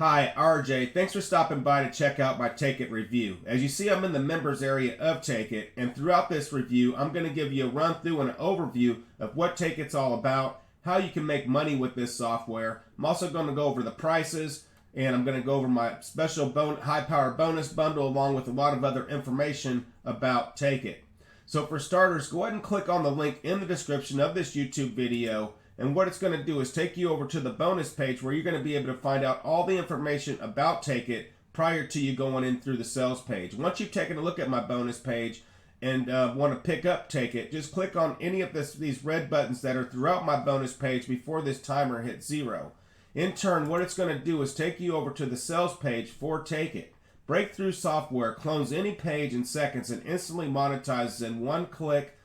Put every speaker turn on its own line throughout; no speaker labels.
Hi, RJ. Thanks for stopping by to check out my Take It review. As you see, I'm in the members area of Take It, and throughout this review, I'm going to give you a run through and an overview of what Take It's all about, how you can make money with this software. I'm also going to go over the prices, and I'm going to go over my special high power bonus bundle along with a lot of other information about Take It. So for starters, go ahead and click on the link in the description of this YouTube video. And what it's going to do is take you over to the bonus page where you're going to be able to find out all the information about Take It prior to you going in through the sales page. Once you've taken a look at my bonus page and want to pick up Take It, just click on any of these red buttons that are throughout my bonus page before this timer hits 0. In turn, what it's going to do is take you over to the sales page for Take It. Breakthrough software clones any page in seconds and instantly monetizes in one click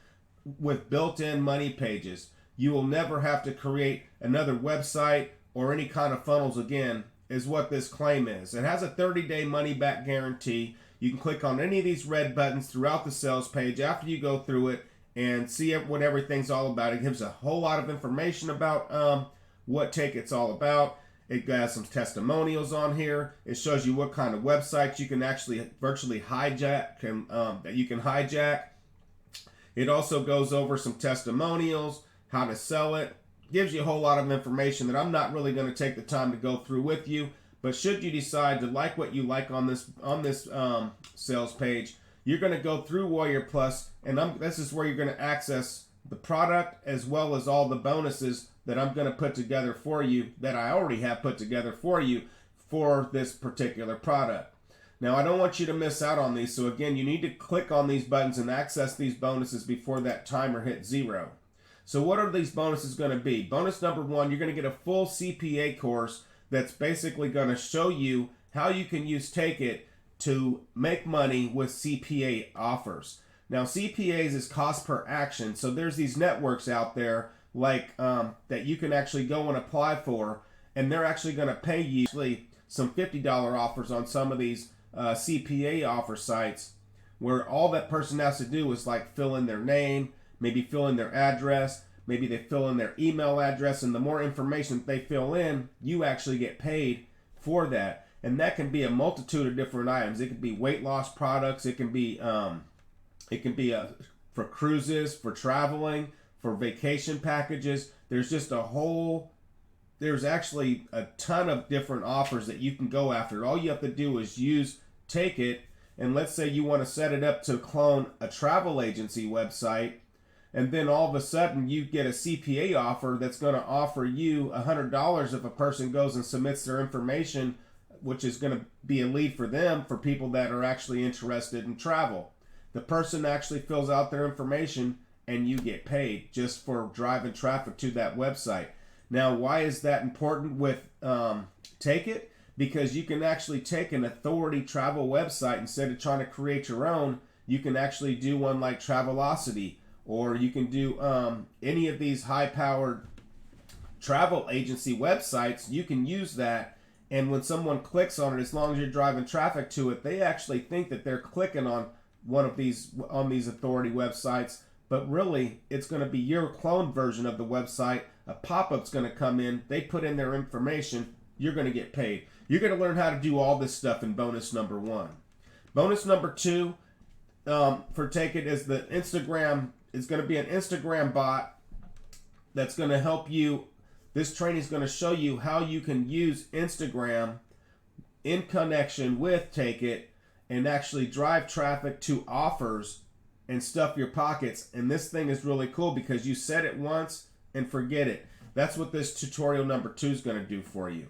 with built-in money pages. You will never have to create another website or any kind of funnels again, is what this claim is. It has a 30-day money-back guarantee. You can click on any of these red buttons throughout the sales page after you go through it and see what everything's all about. It gives a whole lot of information about what Take It's all about. It has some testimonials on here. It shows you what kind of websites you can actually virtually hijack, that you can hijack. It also goes over some testimonials, how to sell it. Gives you a whole lot of information that I'm not really going to take the time to go through with you. But should you decide to like what you like on this sales page, you're going to go through Warrior Plus, and this is where you're going to access the product as well as all the bonuses that I'm going to put together for you, that I already have put together for you for this particular product. Now, I don't want you to miss out on these, so again, you need to click on these buttons and access these bonuses before that timer hits 0. So what are these bonuses going to be? Bonus number 1, you're going to get a full CPA course that's basically going to show you how you can use Take It to make money with CPA offers. Now, CPAs is cost per action, so there's these networks out there like that you can actually go and apply for, and they're actually going to pay you some $50 offers on some of these CPA offer sites, where all that person has to do is like fill in their name, maybe fill in their address, maybe they fill in their email address, and the more information they fill in, you actually get paid for that. And that can be a multitude of different items. It could be weight loss products. It can be for cruises, for traveling, for vacation packages. There's actually a ton of different offers that you can go after. All you have to do is use Take It, and let's say you want to set it up to clone a travel agency website, and then all of a sudden you get a CPA offer that's going to offer you $100 if a person goes and submits their information, which is going to be a lead for them for people that are actually interested in travel. The person actually fills out their information and you get paid just for driving traffic to that website. Now, why is that important with Take It? Because you can actually take an authority travel website, instead of trying to create your own, you can actually do one like Travelocity, or you can do any of these high-powered travel agency websites. You can use that, and when someone clicks on it, as long as you're driving traffic to it, they actually think that they're clicking on one of these authority websites, but really it's going to be your cloned version of the website. A pop-up's going to come in, they put in their information, you're going to get paid. You're going to learn how to do all this stuff in bonus number 1. Bonus number 2 for Take It is the Instagram. It's going to be an Instagram bot that's going to help you. This training is going to show you how you can use Instagram in connection with Take It and actually drive traffic to offers and stuff your pockets. And this thing is really cool because you set it once and forget it. That's what this tutorial number 2 is going to do for you.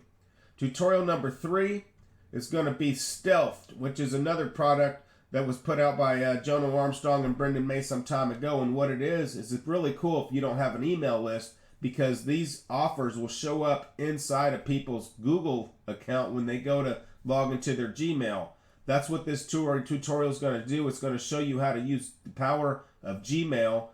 Tutorial number 3 is going to be Stealthed, which is another product that was put out by Jonah Armstrong and Brendan Mace some time ago. And what it is it's really cool if you don't have an email list, because these offers will show up inside of people's Google account when they go to log into their Gmail. That's what this tutorial is going to do. It's going to show you how to use the power of Gmail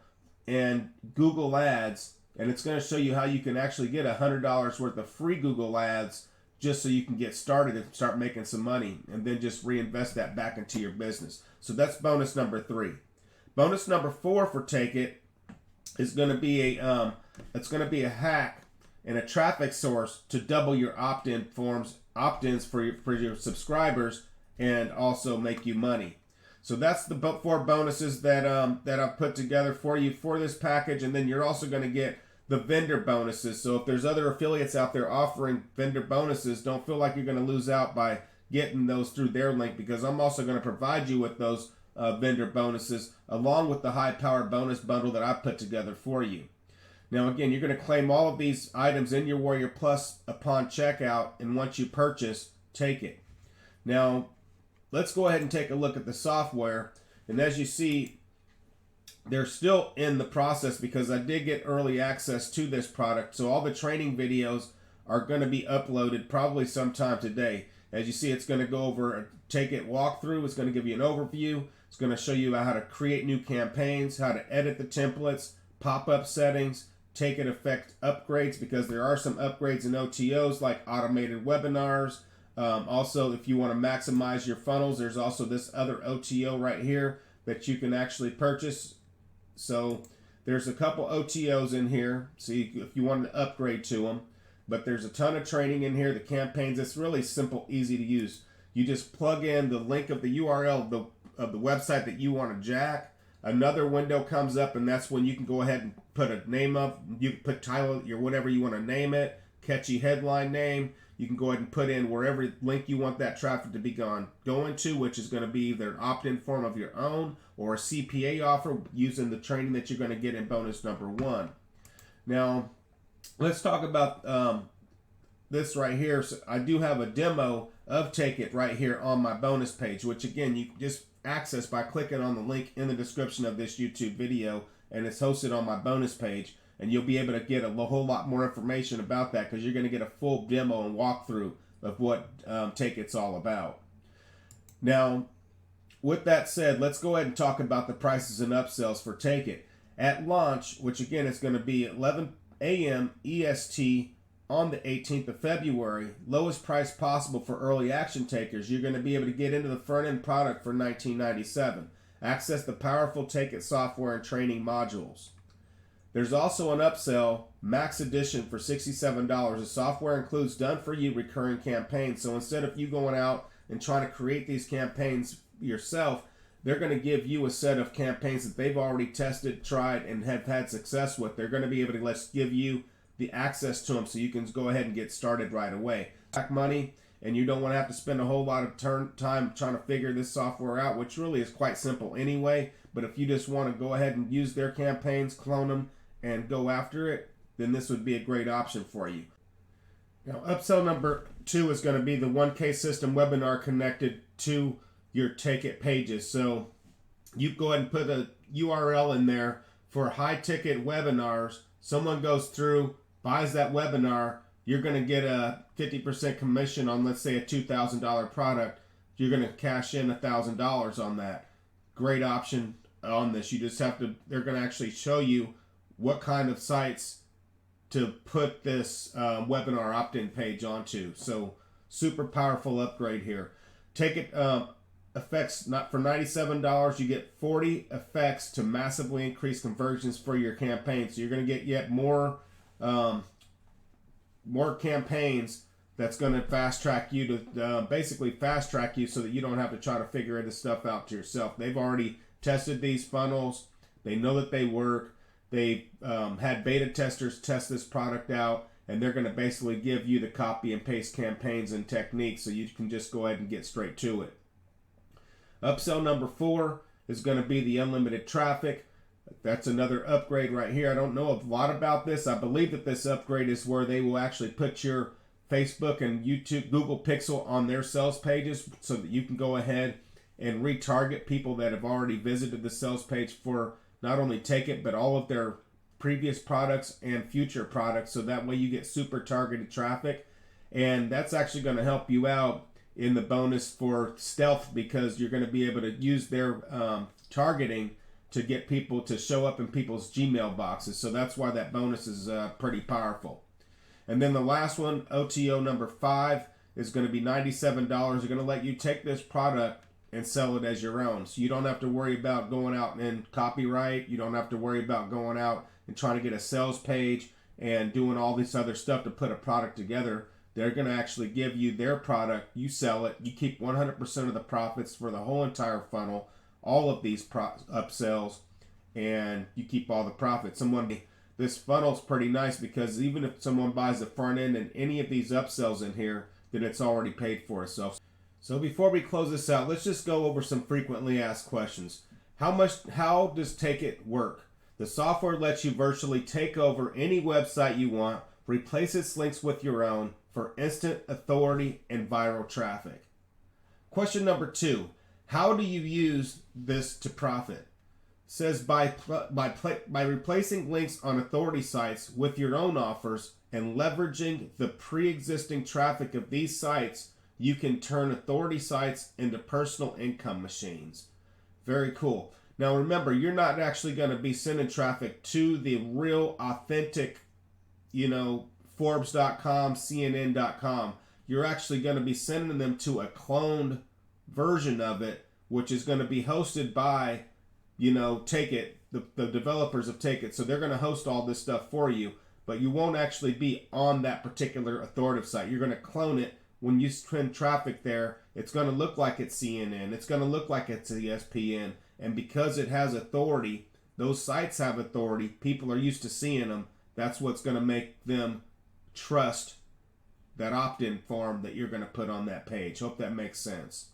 and Google Ads, and it's going to show you how you can actually get $100 worth of free Google Ads just so you can get started and start making some money, and then just reinvest that back into your business. So that's bonus number 3. Bonus number 4 for Take It is going to be a hack and a traffic source to double your opt-in forms opt-ins for your subscribers and also make you money. So that's the 4 bonuses that I've put together for you for this package. And then you're also going to get the vendor bonuses. So if there's other affiliates out there offering vendor bonuses, don't feel like you're going to lose out by getting those through their link, because I'm also going to provide you with those vendor bonuses along with the high power bonus bundle that I put together for you. Now again, you're going to claim all of these items in your Warrior Plus upon checkout, and once you purchase, take it. Now let's go ahead and take a look at the software. And as you see, they're still in the process because I did get early access to this product. So all the training videos are going to be uploaded probably sometime today. As you see, it's going to go over a Take It walkthrough. It's going to give you an overview. It's going to show you how to create new campaigns, how to edit the templates, pop-up settings, Take It effect upgrades, because there are some upgrades in OTOs like automated webinars. Also, if you want to maximize your funnels, there's also this other OTO right here that you can actually purchase. So there's a couple OTOs in here, see if you want to upgrade to them. But there's a ton of training in here. The campaigns, it's really simple, easy to use. You just plug in the link of the URL of the website that you want to jack. Another window comes up, and that's when you can go ahead and put a name of, you can put title, your whatever you want to name it, catchy headline name. You can go ahead and put in wherever link you want that traffic to be going to, which is going to be either an opt-in form of your own or a CPA offer using the training that you're going to get in bonus number 1. Now, let's talk about this right here. So I do have a demo of Take It right here on my bonus page, which again, you can just access by clicking on the link in the description of this YouTube video, and it's hosted on my bonus page. And you'll be able to get a whole lot more information about that, because you're going to get a full demo and walkthrough of what Take It's all about. Now, with that said, let's go ahead and talk about the prices and upsells for Take It. At launch, which again is going to be 11 a.m. EST on the 18th of February, lowest price possible for early action takers, you're going to be able to get into the front-end product for $19.97. Access the powerful Take It software and training modules. There's also an upsell, Max Edition, for $67. The software includes done-for-you recurring campaigns. So instead of you going out and trying to create these campaigns yourself, they're going to give you a set of campaigns that they've already tested, tried, and have had success with. They're going to be able to give you the access to them so you can go ahead and get started right away. Back money, and you don't want to have to spend a whole lot of time trying to figure this software out, which really is quite simple anyway. But if you just want to go ahead and use their campaigns, clone them, and go after it, then this would be a great option for you. Now, upsell number 2 is going to be the 1K system webinar connected to your Take It pages. So you go ahead and put a URL in there for high ticket webinars. Someone goes through, buys that webinar, you're going to get a 50% commission on, let's say, a $2,000 product. You're going to cash in $1,000 on that. Great option on this. You just have to, they're going to actually show you what kind of sites to put this webinar opt-in page onto. So super powerful upgrade here. Take It effects, not for $97, you get 40 effects to massively increase conversions for your campaign. So you're going to get yet more campaigns that's going to fast track you to basically fast track you so that you don't have to try to figure this stuff out to yourself. They've already tested these funnels. They know that they work. They've had beta testers test this product out, and they're going to basically give you the copy and paste campaigns and techniques so you can just go ahead and get straight to it. Upsell number 4 is going to be the unlimited traffic. That's another upgrade right here. I don't know a lot about this. I believe that this upgrade is where they will actually put your Facebook and YouTube, Google Pixel on their sales pages so that you can go ahead and retarget people that have already visited the sales page for not only Take It, but all of their previous products and future products. So that way you get super targeted traffic. And that's actually going to help you out in the bonus for stealth, because you're going to be able to use their targeting to get people to show up in people's Gmail boxes. So that's why that bonus is pretty powerful. And then the last one, OTO number 5, is going to be $97. They're going to let you take this product and sell it as your own. So you don't have to worry about going out and copyright. You don't have to worry about going out and trying to get a sales page and doing all this other stuff to put a product together. They're going to actually give you their product. You sell it. You keep 100% of the profits for the whole entire funnel, all of these upsells, and you keep all the profits. This funnel's pretty nice because even if someone buys the front end and any of these upsells in here, then it's already paid for itself. So before we close this out, let's just go over some frequently asked questions. How does Take It work? The software lets you virtually take over any website you want, replace its links with your own for instant authority and viral traffic. Question number 2, how do you use this to profit? It says by replacing links on authority sites with your own offers and leveraging the pre-existing traffic of these sites, you can turn authority sites into personal income machines. Very cool. Now remember, you're not actually going to be sending traffic to the real authentic, Forbes.com, CNN.com. You're actually going to be sending them to a cloned version of it, which is going to be hosted by, Take It, the developers of Take It. So they're going to host all this stuff for you, but you won't actually be on that particular authoritative site. You're going to clone it. When you send traffic there, it's going to look like it's CNN. It's going to look like it's ESPN. And because it has authority, those sites have authority. People are used to seeing them. That's what's going to make them trust that opt-in form that you're going to put on that page. Hope that makes sense.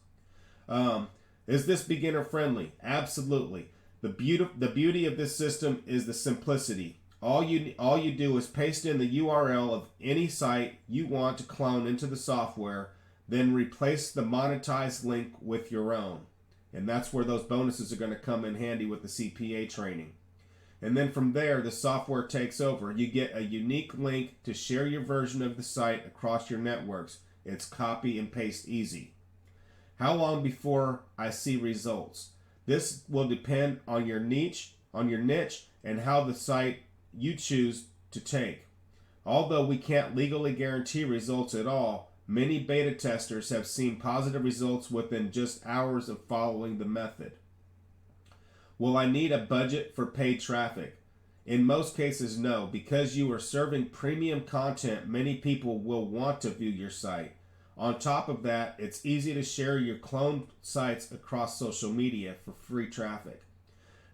Is this beginner friendly? Absolutely. The beauty of this system is the simplicity. All you do is paste in the URL of any site you want to clone into the software, then replace the monetized link with your own. And that's where those bonuses are going to come in handy with the CPA training. And then from there, the software takes over. You get a unique link to share your version of the site across your networks. It's copy and paste easy. How long before I see results? This will depend on your niche, and how the site you choose to take. Although we can't legally guarantee results at all, many beta testers have seen positive results within just hours of following the method. Will I need a budget for paid traffic? In most cases, no. Because you are serving premium content, many people will want to view your site. On top of that, it's easy to share your cloned sites across social media for free traffic.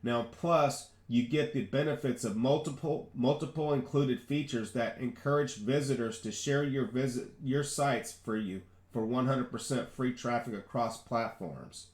Now, plus, you get the benefits of multiple included features that encourage visitors to share your sites for you for 100% free traffic across platforms.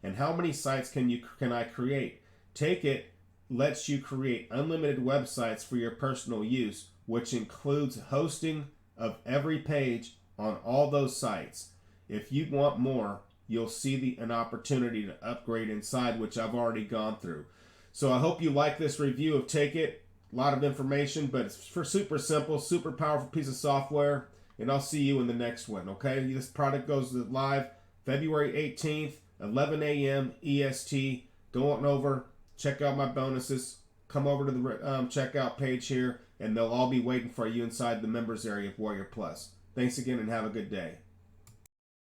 And how many sites can I create? Take It lets you create unlimited websites for your personal use, which includes hosting of every page on all those sites. If you want more, you'll see an opportunity to upgrade inside, which I've already gone through. So I hope you like this review of Take It. A lot of information, but it's for super simple, super powerful piece of software. And I'll see you in the next one, okay? This product goes live February 18th, 11 a.m. EST. Go on over, check out my bonuses. Come over to the checkout page here, and they'll all be waiting for you inside the members area of Warrior Plus. Thanks again, and have a good day.